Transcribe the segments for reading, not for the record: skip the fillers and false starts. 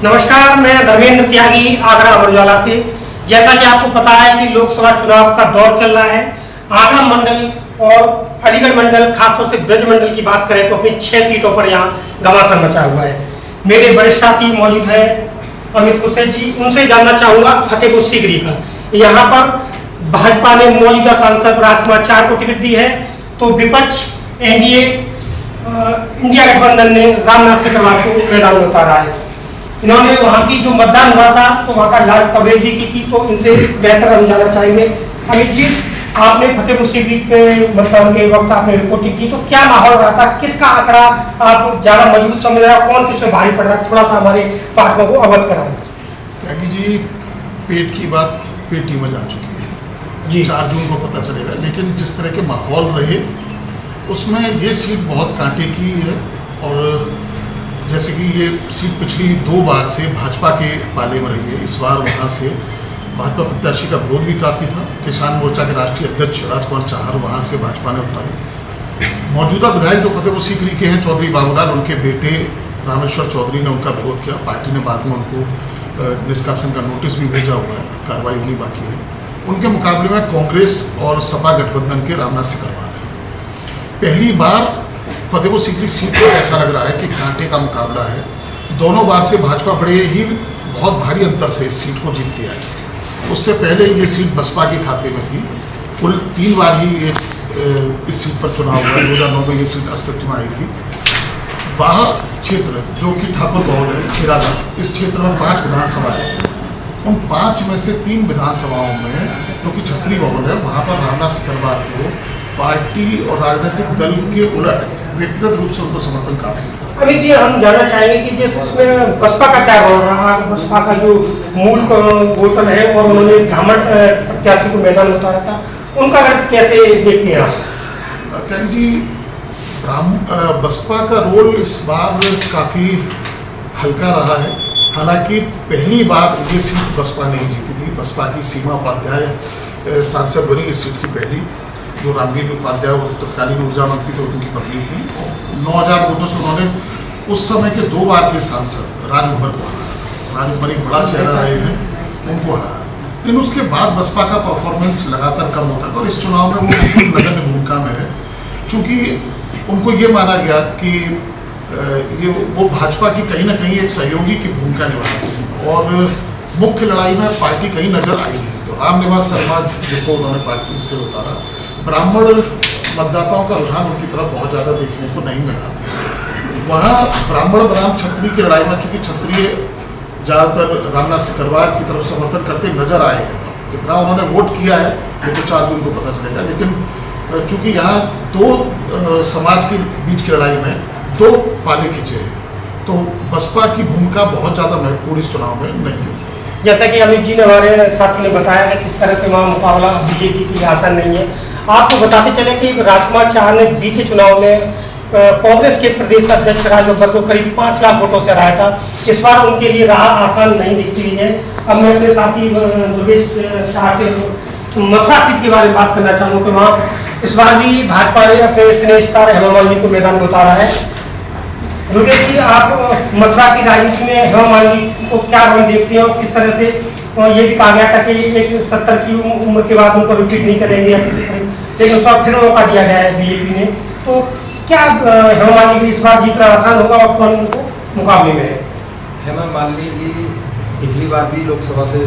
नमस्कार, मैं धर्मेंद्र त्यागी आगरा अमर उजाला से। जैसा कि आपको पता है कि लोकसभा चुनाव का दौर चल रहा है। आगरा मंडल और अलीगढ़ मंडल, खासतौर से ब्रज मंडल की बात करें तो अपनी 6 सीटों पर यहाँ घमासान मचा हुआ है। मेरे वरिष्ठ साथी मौजूद है अमित कुशेठ जी, उनसे जानना चाहूँगा फतेहपुर सीकरी का। यहाँ पर भाजपा ने मौजूदा सांसद राजकुमार चार को टिकट दी है, तो विपक्ष एनडीए इंडिया गठबंधन ने रामनाथ सिकरवार को मैदान में उतारा है। इन्होंने वहाँ की जो मतदान हुआ था तो वहाँ का लाइव कवरेज भी की थी, तो इनसे बेहतर हम जानना चाहेंगे। अमित जी, आपने फतेहपुर सीकरी के मतदान के वक्त आपने रिपोर्टिंग की, तो क्या माहौल रहा था? किसका आंकड़ा आप ज्यादा मजबूत समझ रहे हो? कौन किसमें भारी पड़ रहा है? थोड़ा सा हमारे पाठकों को अवगत कराएं। त्यागी जी, पेट की बात पेटी में जा चुकी है जी। 4 जून को पता चलेगा, लेकिन जिस तरह के माहौल रहे उसमें ये सीट बहुत कांटे की है। और जैसे कि ये सीट पिछली 2 बार से भाजपा के पाले में रही है, इस बार वहाँ से भाजपा प्रत्याशी का विरोध भी काफ़ी था। किसान मोर्चा के राष्ट्रीय अध्यक्ष राजकुमार चाहर वहाँ से भाजपा ने उतारे। मौजूदा विधायक जो फतेहपुर सीकरी के हैं चौधरी बाबूलाल, उनके बेटे रामेश्वर चौधरी ने उनका विरोध किया। पार्टी ने बाद में उनको निष्कासन का नोटिस भी भेजा हुआ है, कार्रवाई होनी बाकी है। उनके मुकाबले में कांग्रेस और सपा गठबंधन के रामनाथ सिकरवार है। पहली बार फतेहपुर सीकरी सीट पर ऐसा लग रहा है कि कांटे का मुकाबला है। दोनों बार से भाजपा बड़े ही बहुत भारी अंतर से इस सीट को जीतती आई। उससे पहले ये सीट बसपा के खाते में थी। कुल 3 बार ही ये इस सीट पर चुनाव हुआ। 2009 में ये सीट अस्तित्व में आई थी। वाह क्षेत्र जो कि ठाकुर बहुल है, खिरादा, इस क्षेत्र में 5 विधानसभाएं थी। उन 5 में से 3 विधानसभाओं में जो कि छत्री बहुल है, वहाँ पर रामनाथ सिकरवार को पार्टी और राजनीतिक दल के उलट व्यक्तिगत रूप से उनको समर्थन काफी है। अमित जी, हम जानना चाहेंगे कि जैसे उसमें बसपा का क्या रोल रहा? बसपा का जो मूल वोटर है और उन्होंने ब्राह्मण प्रत्याशी को मैदान में उतारा था, उनका गणित कैसे देखते हैं आप? त्यागी जी, बसपा का रोल इस बार काफ़ी हल्का रहा है। हालांकि पहली बार ये सीट बसपा नहीं जीती थी। बसपा की सीमा उपाध्याय सांसद बनी इस सीट की पहली, जो रामवीर उपाध्याय तत्कालीन ऊर्जा मंत्री थे, उनकी पत्नी थी। 9000 वोटों से उन्होंने उस समय के 2 बार के सांसद राजभर को हराया। राजभर एक बड़ा चेहरा रहे हैं, उनको हराया। लेकिन उसके बाद बसपा का परफॉर्मेंस लगातार कम होता है और इस चुनाव में वो नगण्य भूमिका में है। चूँकि उनको ये माना गया कि ये वो भाजपा की कहीं ना कहीं एक सहयोगी की भूमिका निभाते हैं और मुख्य लड़ाई में पार्टी कहीं नजर आई नहीं। तो रामनिवास शर्मा जिनको उन्होंने पार्टी से उतारा, ब्राह्मण मतदाताओं का रुझान उनकी तरफ बहुत ज़्यादा देखने को नहीं मिला। वहाँ ब्राह्मण बनाम क्षत्रिय की लड़ाई में चूँकि क्षत्रिय ज़्यादातर रामनाथ सिकरवार की तरफ समर्थन करते नजर आए हैं। कितना उन्होंने वोट किया है ये तो 4 जून को पता चलेगा। लेकिन चूँकि यहाँ 2 समाज के बीच की लड़ाई में 2 पाले खींचे हैं, तो बसपा की भूमिका बहुत ज़्यादा महत्वपूर्ण इस चुनाव में नहीं है। जैसा कि अमित जी ने हमारे साथी ने बताया कि किस तरह से वहाँ मुकाबला बीजेपी की आसान नहीं है। आपको बताते चले कि राजकुमार चाहर ने बीते चुनाव में कांग्रेस के प्रदेश अध्यक्ष राजभर को करीब 5 लाख वोटों से हराया था। इस बार उनके लिए राह आसान नहीं दिखती रही है। अब मैं अपने साथी दुर्गेश शाह के मथुरा सीट के बारे में बात करना चाहूँगा कि वहाँ इस बार भी भाजपा ने अपने स्नेह स्टार हेमा मालिनी को मैदान में उतारा है। दुर्गेश जी, आप मथुरा की राजनीति में हेमा मालिनी को क्या रोल देखते हैं और किस तरह से ये भी कहा गया था कि एक 70 की उम्र के बाद उनको रिपीट नहीं करेंगे, लेकिन उसका फिर मौका दिया गया है बीजेपी ने। तो क्या हेमा मालिनी को इस बार जीतना आसान होगा और कौन उनको मुकाबले में है? हेमा मालिनी जी पिछली बार भी लोकसभा से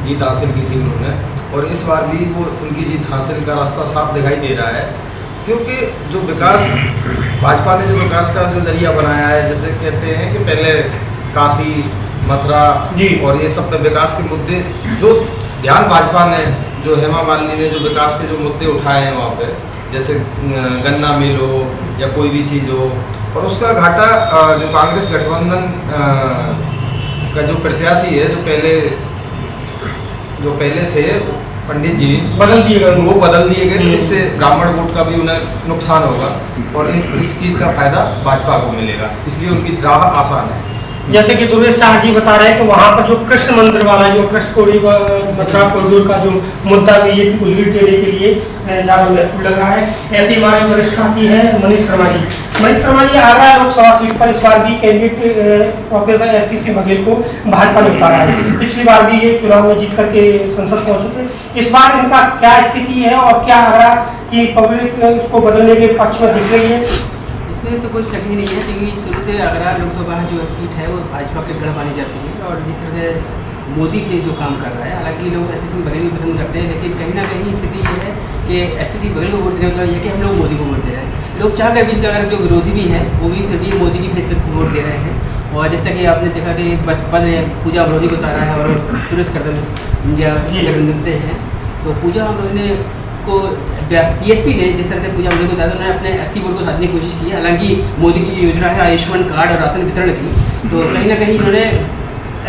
जीत हासिल की थी उन्होंने, और इस बार भी वो उनकी जीत हासिल का रास्ता साफ दिखाई दे रहा है। क्योंकि जो विकास भाजपा ने जो विकास का जो जरिया बनाया है, जैसे कहते हैं कि पहले काशी मथुरा और ये सब पे विकास के मुद्दे जो ध्यान भाजपा ने, जो हेमा मालिनी ने जो विकास के जो मुद्दे उठाए हैं वहाँ पे, जैसे गन्ना मिल हो या कोई भी चीज़ हो, और उसका घाटा जो कांग्रेस गठबंधन का जो प्रत्याशी है, जो पहले थे पंडित जी, बदल दिए गए, वो बदल दिए गए। तो इससे ब्राह्मण वोट का भी उन्हें नुकसान होगा और इस चीज़ का फायदा भाजपा को मिलेगा, इसलिए उनकी राह आसान है। जैसे कि दुर्गेश शाह जी बता रहे हैं कि वहाँ पर जो कृष्ण मंदिर वाला जो कृष्ण कोड़ी मथुरा कॉरिडोर का जो मुद्दा बीजेपी को लीड देने के लिए ज़्यादा महत्वपूर्ण लग रहा है। ऐसे ही हमारे वरिष्ठ साथी हैं मनीष शर्मा जी। मनीष शर्मा जी, आगरा लोकसभा सीट पर इस बार भी candidate professor SP Singh Baghel को भाजपा ने उतारा है। पिछली बार भी ये चुनाव में जीत करके संसद पहुंचे थे। इस बार इनका क्या स्थिति है और क्या आगरा की पब्लिक उसको बदलने के पक्ष में दिख रही है? इसमें तो कोई शक ही नहीं है, क्योंकि शुरू से आगरा लोकसभा जो सीट है वो भाजपा के गढ़ मानी जाती है। और जिस तरह से मोदी से जो काम कर रहा है, हालांकि लोग एसपी सिंह बघेल भी पसंद करते हैं, लेकिन कहीं ना कहीं स्थिति ये है कि एसपी सिंह बघेल को वोट देने मतलब ये कि हम लोग मोदी को वोट दे रहे हैं। लोग चाह कर भी इनका अगर जो विरोधी भी है वो भी फिर भी मोदी की फेस पर वोट दे रहे हैं। और जैसा कि आपने देखा कि बसपा ने पूजा अमरोही को उतारा है और सुरेश कर्दम इंडिया गठबंधन से है, तो पूजा अमरोही को DSP ने जिस तरह से पूजा अमरोही को उतारा, उन्होंने अपने SC वोट को साधने की कोशिश की है। हालांकि मोदी की योजना है आयुष्मान कार्ड और राशन वितरण की, तो कहीं ना कहीं इन्होंने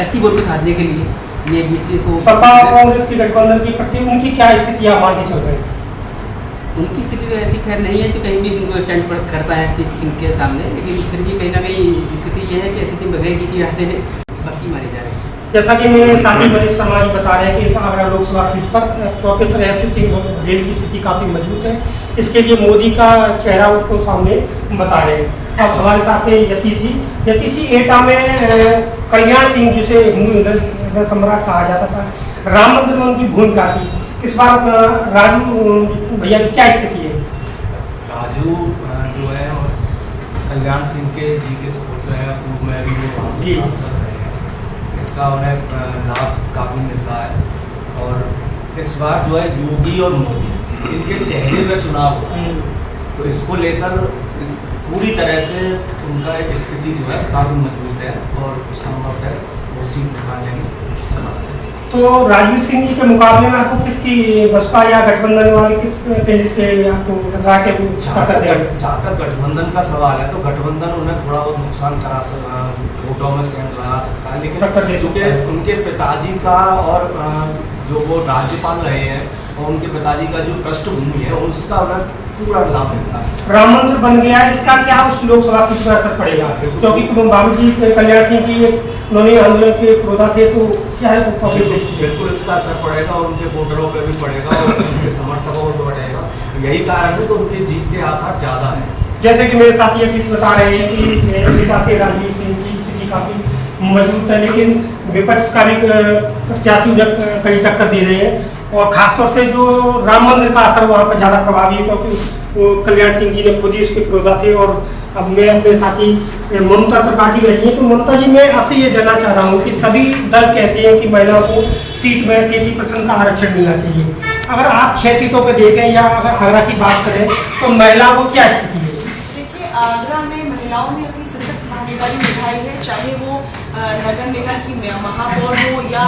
SC वोट को साधने के लिए ये बीजेपी को सपा और कांग्रेस की गठबंधन की प्रति उनकी क्या स्थिति आप मान के चल रहे हैं? उनकी स्थिति तो ऐसी खैर नहीं है कि कहीं भी उनको स्टैंड पर कर पाए एसपी सिंह के सामने, लेकिन फिर भी कहीं ना कहीं स्थिति ये है कि एसपी सिंह बघेल की सीट आते पक्की मानी जा रही है। जैसा कि मेरे साथी मनीष शर्मा जी बता रहे हैं कि इस आगरा लोकसभा सीट पर प्रोफेसर एसपी सिंह बघेल की स्थिति काफ़ी मजबूत है। इसके लिए मोदी का चेहरा उसको सामने बता रहे हैं। अब हमारे साथ हैं यतीश जी। यतीश जी, एटा में कल्याण सिंह जिसे हिंदू हृदय सम्राट कहा जाता था, राम मंदिर में उनकी भूमिका थी। इस बार राजू भैया की क्या स्थिति है? राजू जो है कल्याण सिंह के जी के सुपुत्र है, पूर्व में भी वो वहाँ से सांसद रहे हैं। इसका उन्हें लाभ काफ़ी मिल रहा है। और इस बार जो है योगी और मोदी इनके चेहरे में चुनाव हो रहा है, तो इसको लेकर पूरी तरह से उनका एक स्थिति जो है काफ़ी मजबूत है और संभव है वो सीट उठा लेंगे समाज से। तो राजवीर सिंह जी के मुकाबले में आपको किसकी, बसपा या गठबंधन वाले किस कैंडिडेट से आपको लग रहा है कि जहाँ तक गठबंधन का सवाल है तो गठबंधन उन्हें थोड़ा बहुत नुकसान करा वोटों में सेंध लगा सकता है, लेकिन चूँकि उनके पिताजी का और जो वो राज्यपाल रहे हैं और उनके पिताजी का जो पृष्ठभूमि है उसका उन्हें पूरा लाभ मिलता है। राम मंदिर बन गया है, इसका क्या उस लोकसभा सीट पर असर पड़ेगा? क्योंकि बाबूजी कल्याण सिंह की उन्होंने आंदोलन के विरोधा थे, तो क्या है बिल्कुल इसका असर पड़ेगा और उनके वोटरों पर भी पड़ेगा और उनके समर्थकों पर बढ़ेगा। यही कारण है तो उनके जीत के आसार ज़्यादा है। जैसे कि मेरे साथी यतीश बता रहे हैं कि नेता से राजवीर सिंह की स्थिति काफ़ी मजबूत है, लेकिन विपक्ष का भी प्रत्याशी उधर कड़ी टक्कर दे रहे हैं। और खासतौर से जो राम मंदिर का असर वहाँ पर ज़्यादा प्रभावी है, क्योंकि वो कल्याण सिंह जी ने खुद ही उसके विरोधा थे। और अब मैं अपने साथी ममता त्रिपाठी बैठी हैं, तो ममता जी मैं आपसे ये जानना चाह रहा हूँ कि सभी दल कहते हैं कि महिलाओं को सीट में 33% का आरक्षण मिलना चाहिए। अगर आप 6 सीटों पर देखें या अगर आगरा की बात करें तो महिलाओं को क्या स्थिति है? देखिए, आगरा में महिलाओं ने अपनी सशक्त भागीदारी निभाई है, चाहे वो नगर निगम की महापौर हो या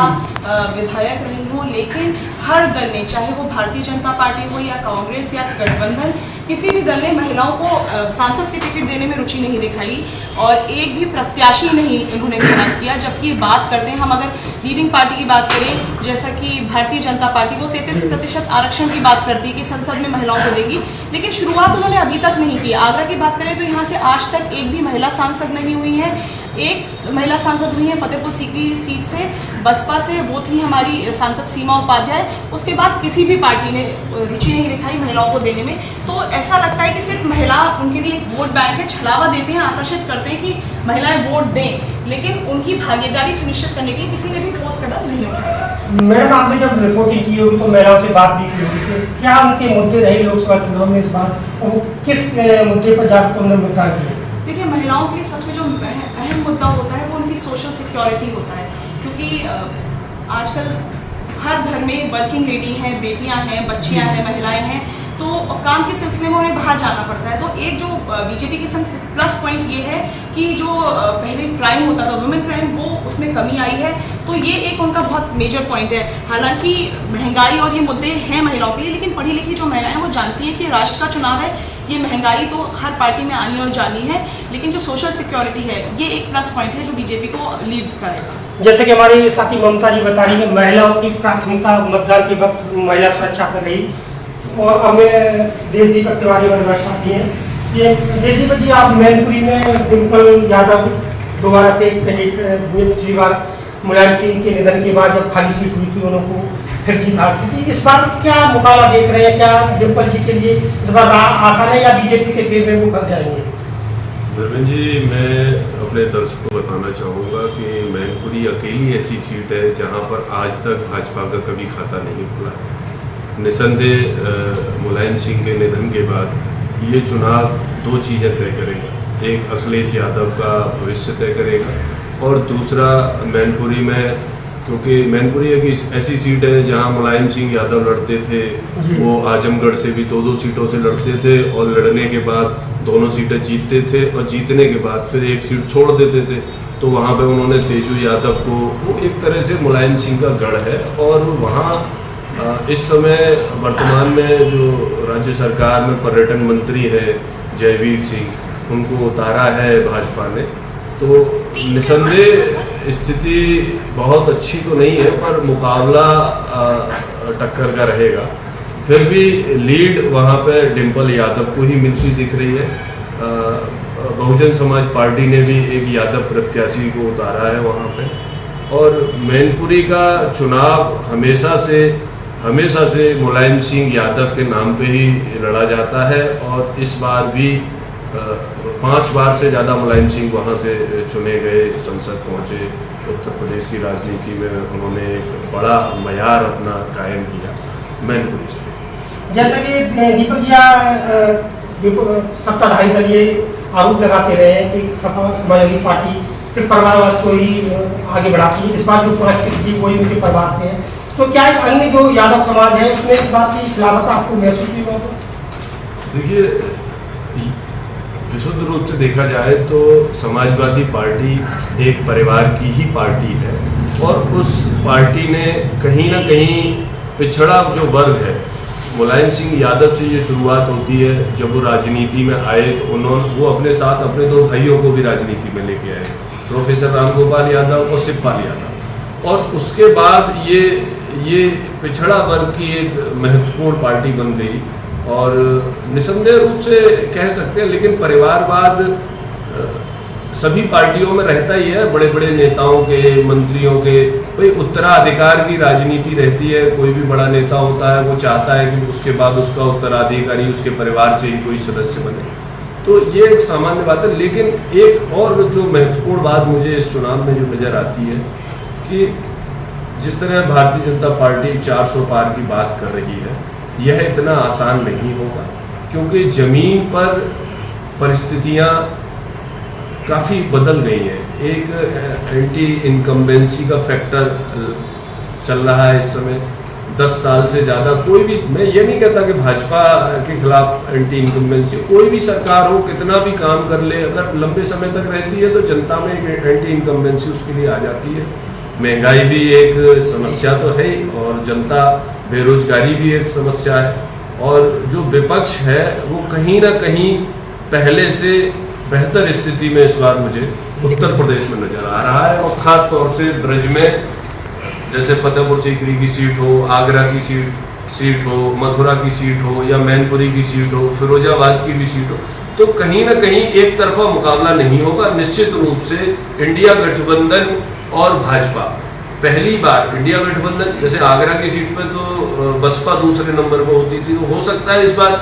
विधायक रही हो, लेकिन हर दल ने, चाहे वो भारतीय जनता पार्टी हो या कांग्रेस या गठबंधन, किसी भी दल ने महिलाओं को सांसद के टिकट देने में रुचि नहीं दिखाई और एक भी प्रत्याशी नहीं उन्होंने मेहनत किया। जबकि बात करते हैं हम अगर लीडिंग पार्टी की बात करें, जैसा कि भारतीय जनता पार्टी को 33% आरक्षण की बात करती है कि संसद में महिलाओं को देगी, लेकिन शुरुआत उन्होंने अभी तक नहीं की। आगरा की बात करें तो यहाँ से आज तक एक भी महिला सांसद नहीं हुई है। एक महिला सांसद हुई है फतेहपुर सीकरी सीट से, बसपा से, वो थी हमारी सांसद सीमा उपाध्याय। उसके बाद किसी भी पार्टी ने रुचि नहीं दिखाई महिलाओं को देने में। तो ऐसा लगता है कि सिर्फ महिला उनके लिए एक वोट बैंक है, छलावा देते हैं, आकर्षित करते हैं कि महिलाएं वोट दें, लेकिन उनकी भागीदारी सुनिश्चित करने के लिए किसी ने भी ठोस कदम नहीं उठाया। मैडम, आपने जब रिपोर्टिंग की होगी तो महिलाओं से बात भी की होगी, क्या उनके मुद्दे रहे लोकसभा चुनाव में इस बार, और वो किस मुद्दे पर जाकर उन्होंने मुद्दा किया? देखिए, महिलाओं के लिए सबसे जो अहम मुद्दा होता है वो उनकी सोशल सिक्योरिटी होता है, क्योंकि आजकल हर घर में वर्किंग लेडी हैं, बेटियां हैं, बच्चियां हैं, महिलाएं हैं, तो काम के सिलसिले में उन्हें बाहर जाना पड़ता है। तो एक जो बीजेपी के संग प्लस पॉइंट ये है कि जो पहले क्राइम होता था, वुमेन क्राइम, वो उसमें कमी आई है। तो ये एक उनका बहुत मेजर पॉइंट है। हालांकि महंगाई और ये मुद्दे हैं महिलाओं के लिए, लेकिन पढ़ी लिखी जो महिलाएं वो जानती हैं कि राष्ट्र का चुनाव है, ये महंगाई तो हर पार्टी में आनी और जानी है, लेकिन जो सोशल सिक्योरिटी है ये एक प्लस पॉइंट है जो बीजेपी को लीड करेगा। जैसे कि हमारी साथी ममता जी बता रही है, महिलाओं की प्राथमिकता मतदान के वक्त महिला सुरक्षा पर रही। और हमें देश दीपक तिवारी हमारे पास आती हैं। ये देश दीपक जी, आप मैनपुरी में डिम्पल यादव दोबारा से कैंडिडेट हुए। पिछली बार मुलायम सिंह के निधन के बाद जब खाली सीट हुई थी उनको फिर जीत हासिल की। इस बार क्या मुकाबला देख रहे हैं, क्या डिम्पल जी के लिए इस बार आसान है या बीजेपी के फेर में वो फंस जाएंगे? धर्मेंद्र जी, मैं अपने दर्शकों को बताना चाहूँगा कि मैनपुरी अकेली ऐसी सीट है जहाँ पर आज तक भाजपा का कभी खाता नहीं खुला है। निसंदेह मुलायम सिंह के निधन के बाद ये चुनाव दो चीज़ें तय करेगा। एक अखिलेश यादव का भविष्य तय करेगा और दूसरा मैनपुरी में, क्योंकि मैनपुरी एक ऐसी सीट है जहां मुलायम सिंह यादव लड़ते थे, वो आजमगढ़ से भी 2-2 सीटों से लड़ते थे और लड़ने के बाद दोनों सीटें जीतते थे और जीतने के बाद फिर एक सीट छोड़ देते थे। तो वहां पे उन्होंने तेजू यादव को, वो एक तरह से मुलायम सिंह का गढ़ है। और वहाँ इस समय वर्तमान में जो राज्य सरकार में पर्यटन मंत्री है जयवीर सिंह, उनको उतारा है भाजपा ने। तो निसंदेह स्थिति बहुत अच्छी तो नहीं है, पर मुकाबला टक्कर का रहेगा। फिर भी लीड वहाँ पे डिम्पल यादव को ही मिलती दिख रही है। बहुजन समाज पार्टी ने भी एक यादव प्रत्याशी को उतारा है वहाँ पे। और मैनपुरी का चुनाव हमेशा से मुलायम सिंह यादव के नाम पे ही लड़ा जाता है और इस बार भी 5 बार से ज़्यादा मुलायम सिंह वहाँ से चुने गए, संसद पहुँचे। उत्तर प्रदेश की राजनीति में उन्होंने एक बड़ा मयार अपना कायम किया मैनपुरी से। जैसा कि दीपक जी सत्ताधारी दल ये आरोप लगाते रहे हैं कि समाजवादी पार्टी सिर्फ परिवारवाद को ही आगे बढ़ाती है। इस बार जो 5 टिकट वही उनके परिवार से है, तो क्या अन्य जो यादव समाज है उसमें इस बात की खिलाफत आपको महसूस हुई? देखिए, विशुद्ध रूप से देखा जाए तो समाजवादी पार्टी एक परिवार की ही पार्टी है और उस पार्टी ने कहीं ना कहीं पिछड़ा जो वर्ग है, मुलायम सिंह यादव से ये शुरुआत होती है। जब वो राजनीति में आए तो वो अपने साथ अपने 2 भाइयों को भी राजनीति में लेके आए, प्रोफेसर रामगोपाल यादव और शिवपाल यादव। और उसके बाद ये पिछड़ा वर्ग की एक महत्वपूर्ण पार्टी बन गई और निसंदेह रूप से कह सकते हैं। लेकिन परिवारवाद सभी पार्टियों में रहता ही है, बड़े बड़े नेताओं के, मंत्रियों के। भाई उत्तराधिकार की राजनीति रहती है, कोई भी बड़ा नेता होता है वो चाहता है कि उसके बाद उसका उत्तराधिकारी उसके परिवार से ही कोई सदस्य बने। तो ये एक सामान्य बात है। लेकिन एक और जो महत्वपूर्ण बात मुझे इस चुनाव में जो नज़र आती है कि जिस तरह भारतीय जनता पार्टी 400 पार की बात कर रही है, यह इतना आसान नहीं होगा, क्योंकि ज़मीन पर परिस्थितियाँ काफ़ी बदल गई हैं। एक एंटी इनकम्बेंसी का फैक्टर चल रहा है इस समय। 10 साल से ज़्यादा कोई भी, मैं ये नहीं कहता कि भाजपा के खिलाफ एंटी इनकम्बेंसी, कोई भी सरकार हो, कितना भी काम कर ले, अगर लंबे समय तक रहती है तो जनता में एक एंटी इनकम्बेंसी उसके लिए आ जाती है। महंगाई भी एक समस्या तो है और जनता, बेरोजगारी भी एक समस्या है। और जो विपक्ष है वो कहीं ना कहीं पहले से बेहतर स्थिति में इस बार मुझे उत्तर प्रदेश में नज़र आ रहा है। और ख़ास तौर से ब्रज में, जैसे फतेहपुर सीकरी की सीट हो, आगरा की सीट हो, मथुरा की सीट हो या मैनपुरी की सीट हो, फिरोजाबाद की भी सीट हो, तो कहीं ना कहीं एक तरफा मुकाबला नहीं होगा। निश्चित रूप से इंडिया गठबंधन और भाजपा, पहली बार इंडिया गठबंधन, जैसे आगरा की सीट पे तो बसपा दूसरे नंबर पर होती थी, तो हो सकता है इस बार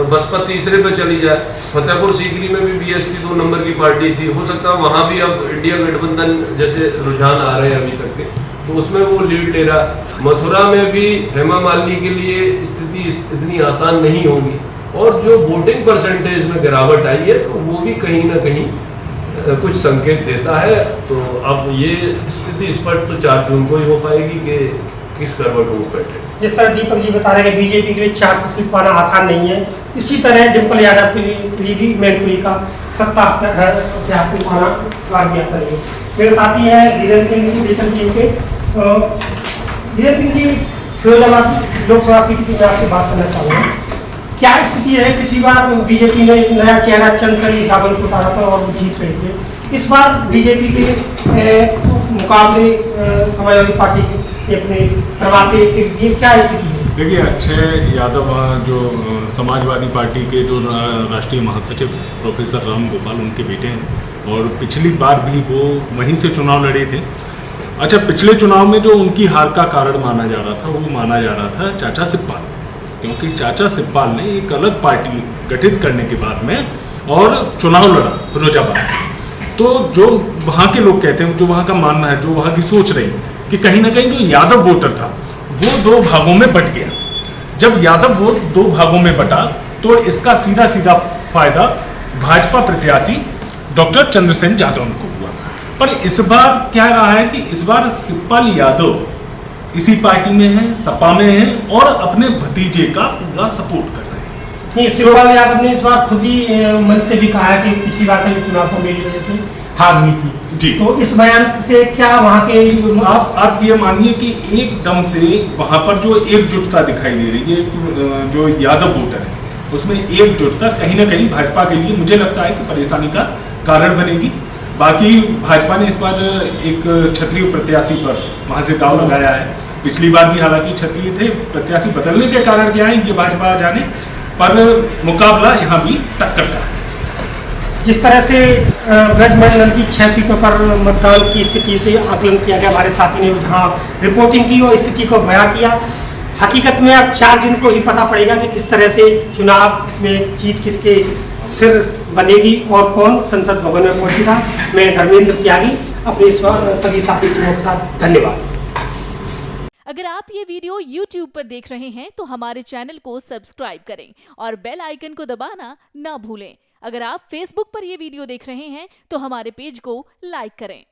बसपा तीसरे पे चली जाए। फतेहपुर सीकरी में भी बीएसपी 2 नंबर की पार्टी थी, हो सकता है वहाँ भी अब इंडिया गठबंधन जैसे रुझान आ रहे हैं अभी तक के, तो उसमें वो लीड ले रहा। मथुरा में भी हेमा मालिनी के लिए स्थिति इतनी आसान नहीं होगी और जो वोटिंग परसेंटेज में गिरावट आई है तो वो भी कहीं ना कहीं कुछ संकेत देता है। तो अब ये स्थिति स्पष्ट तो 4 जून को ही हो पाएगी कि किस करवट रूप बैठे। जिस तरह दीपक जी बता रहे हैं बीजेपी के लिए 400 सीट पाना आसान नहीं है, इसी तरह डिम्पल यादव के लिए भी मैनपुरी का सत्ता अभ्यास में पाना भी आसान नहीं। मेरे साथी हैं धीरेन्द्र सिंह जी, वेतन टीम के। धीरेन्द्र सिंह जी, फिरोजाबाद लोकसभा सीट की मैं आपसे बात करना चाहूँगा। क्या स्थिति है? पिछली बार बीजेपी ने एक नया चेहरा चंद्रशेखर यादव को उतारा था और वो जीत रहे थे। इस बार बीजेपी के मुकाबले समाजवादी पार्टी के अपने प्रवासी ये क्या स्थिति है? देखिए, अक्षय यादव जो समाजवादी पार्टी के जो राष्ट्रीय महासचिव प्रोफेसर राम गोपाल उनके बेटे हैं और पिछली बार भी वो वहीं से चुनाव लड़े थे। अच्छा, पिछले चुनाव में जो उनकी हार का कारण माना जा रहा था, वो माना जा रहा था चाचा सिब्बाल, क्योंकि चाचा सिब्बाल ने एक अलग पार्टी गठित करने के बाद में और चुनाव लड़ा फिरोजाबाद से। तो जो वहाँ के लोग कहते हैं, जो वहाँ का मानना है, जो वहाँ की सोच रही कि कहीं ना कहीं जो यादव वोटर था वो 2 भागों में बट गया। जब यादव वोट 2 भागों में बटा तो इसका सीधा सीधा फायदा भाजपा प्रत्याशी डॉक्टर चंद्रसेन यादव को हुआ। पर इस बार क्या रहा है कि इस बार शिवपाल यादव इसी पार्टी में है, सपा में है और अपने भतीजे का पूरा सपोर्ट कर रहे हैं। नहीं, शिवपाल यादव ने इस बार खुद ही मन से भी कहा है कि पिछली बार का चुनाव तो मेरी वजह से हार हुई थी जी। तो इस बयान से क्या वहाँ के आप ये मानिए कि एकदम से वहाँ पर जो एकजुटता दिखाई दे रही है, जो यादव वोटर है उसमें एकजुटता कहीं ना कहीं भाजपा के लिए मुझे लगता है कि परेशानी का कारण बनेगी। बाकी भाजपा ने इस बार एक क्षत्रिय प्रत्याशी पर वहाँ से दाव लगाया है। पिछली बार भी हालांकि क्षत्रिय थे, प्रत्याशी बदलने के कारण क्या है ये भाजपा जाने, पर मुकाबला यहाँ भी टक्कर का है। जिस तरह से ब्रजमंडल की 6 सीटों पर मतदान की स्थिति से आकलन किया गया, हमारे साथी ने जहाँ रिपोर्टिंग की और स्थिति को बयां किया, हकीकत में अब 4 जून को ही पता पड़ेगा कि किस तरह से चुनाव में जीत किसके सिर बनेगी और कौन संसद भवन में पहुंचेगा। मैं धर्मेंद्र त्यागी अपने सभी साथी टीमों के साथ धन्यवाद। अगर आप ये वीडियो YouTube पर देख रहे हैं तो हमारे चैनल को सब्सक्राइब करें और बेल आइकन को दबाना ना भूलें। अगर आप Facebook पर ये वीडियो देख रहे हैं तो हमारे पेज को लाइक करें।